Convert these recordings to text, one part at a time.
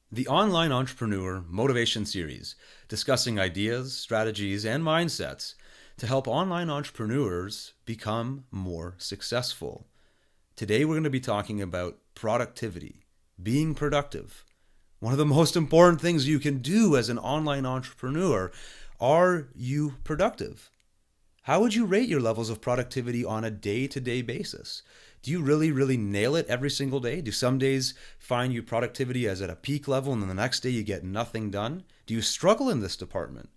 the Online Entrepreneur Motivation Series, discussing ideas, strategies, and mindsets to help online entrepreneurs become more successful. Today, we're going to be talking about productivity, being productive. One of the most important things you can do as an online entrepreneur. Are you productive? How would you rate your levels of productivity on a day-to-day basis? Do you really nail it every single day? Do some days find your productivity as at a peak level and then the next day you get nothing done? Do you struggle in this department?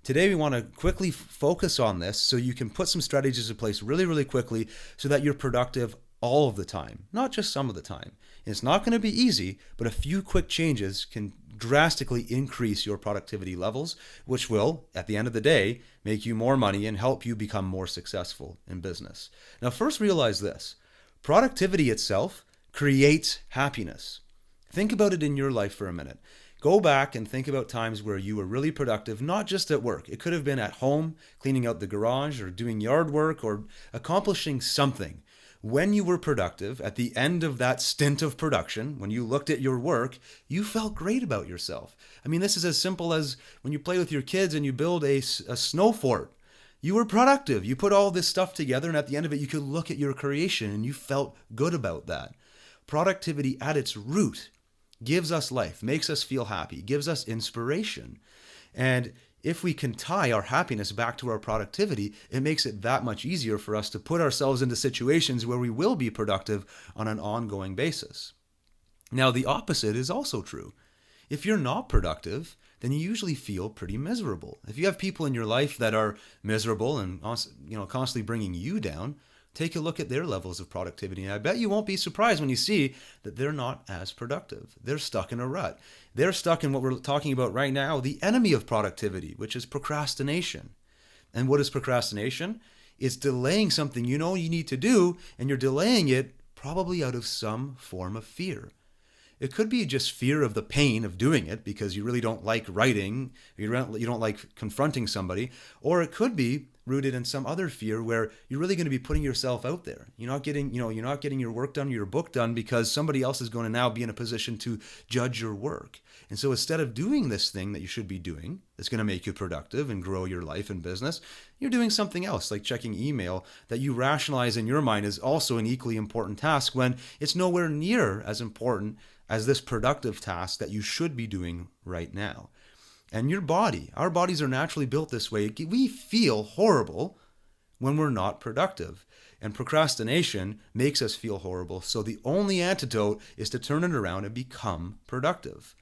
Today we want to quickly focus on this so you can put some strategies in place really quickly so that you're productive all of the time, not just some of the time. It's not going to be easy, but a few quick changes can drastically increase your productivity levels, which will, at the end of the day, make you more money and help you become more successful in business. Now, first realize this. Productivity itself creates happiness. Think about it in your life for a minute. Go back and think about times where you were really productive, not just at work. It could have been at home, cleaning out the garage, or doing yard work, or accomplishing something. When you were productive, at the end of that stint of production, when you looked at your work, you felt great about yourself. I mean, this is as simple as when you play with your kids and you build a snow fort. You were productive. You put all this stuff together, and at the end of it, you could look at your creation and you felt good about that. Productivity at its root gives us life, makes us feel happy, gives us inspiration. And if we can tie our happiness back to our productivity, it makes it that much easier for us to put ourselves into situations where we will be productive on an ongoing basis. Now, the opposite is also true. If you're not productive, then you usually feel pretty miserable. If you have people in your life that are miserable and constantly bringing you down, take a look at their levels of productivity. And I bet you won't be surprised when you see that they're not as productive. They're stuck in a rut. They're stuck in what we're talking about right now, the enemy of productivity, which is procrastination. And what is procrastination? It's delaying something you know you need to do, and you're delaying it probably out of some form of fear. It could be just fear of the pain of doing it because you really don't like writing, you don't like confronting somebody, or it could be rooted in some other fear where you're really going to be putting yourself out there. You're not getting your work done, your book done because somebody else is going to now be in a position to judge your work. And so instead of doing this thing that you should be doing, that's going to make you productive and grow your life and business, you're doing something else like checking email that you rationalize in your mind is also an equally important task when it's nowhere near as important as this productive task that you should be doing right now. And your body, our bodies are naturally built this way. We feel horrible when we're not productive. And procrastination makes us feel horrible. So the only antidote is to turn it around and become productive.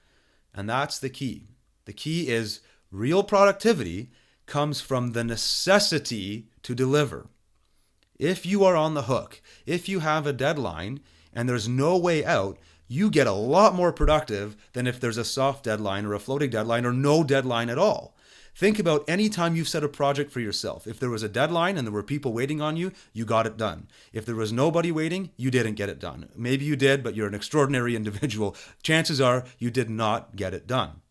And that's the key. The key is real productivity comes from the necessity to deliver. If you are on the hook, if you have a deadline and there's no way out, you get a lot more productive than if there's a soft deadline or a floating deadline or no deadline at all. Think about any time you've set a project for yourself. If there was a deadline and there were people waiting on you, you got it done. If there was nobody waiting, you didn't get it done. Maybe you did, but you're an extraordinary individual. Chances are you did not get it done.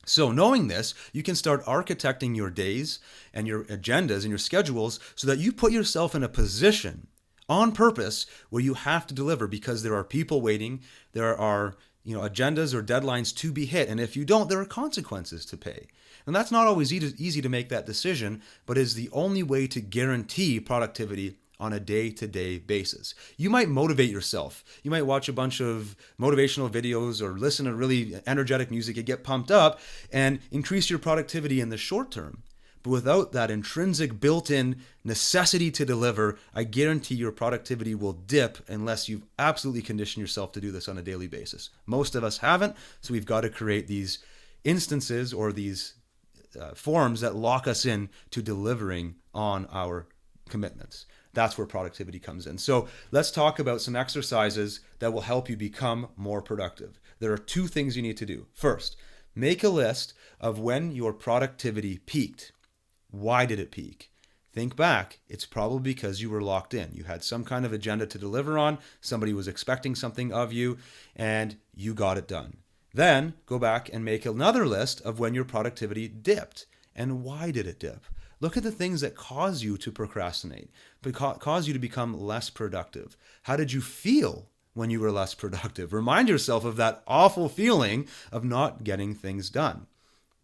So knowing this, you can start architecting your days and your agendas and your schedules so that you put yourself in a position on purpose where you have to deliver because there are people waiting, there are agendas or deadlines to be hit, and if you don't, there are consequences to pay. And that's not always easy to make that decision, but is the only way to guarantee productivity on a day-to-day basis. You might motivate yourself. You might watch a bunch of motivational videos or listen to really energetic music and get pumped up and increase your productivity in the short term. But without that intrinsic built-in necessity to deliver, I guarantee your productivity will dip unless you've absolutely conditioned yourself to do this on a daily basis. Most of us haven't, so we've got to create these instances or these forms that lock us in to delivering on our commitments. That's where productivity comes in. So let's talk about some exercises that will help you become more productive. There are two things you need to do. First, make a list of when your productivity peaked. Why did it peak? Think back. It's probably because you were locked in. You had some kind of agenda to deliver on. Somebody was expecting something of you, and you got it done. Then go back and make another list of when your productivity dipped. And why did it dip? Look at the things that cause you to procrastinate, cause you to become less productive. How did you feel when you were less productive. Remind yourself of that awful feeling of not getting things done.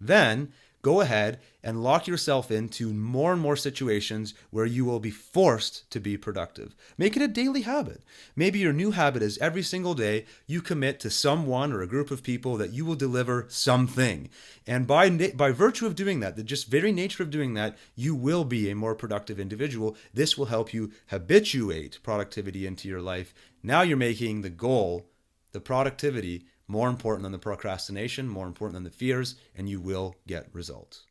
Then go ahead and lock yourself into more and more situations where you will be forced to be productive. Make it a daily habit. Maybe your new habit is every single day you commit to someone or a group of people that you will deliver something. And by virtue of doing that, the just very nature of doing that, you will be a more productive individual. This will help you habituate productivity into your life. Now you're making the goal, the productivity, more important than the procrastination, more important than the fears, and you will get results.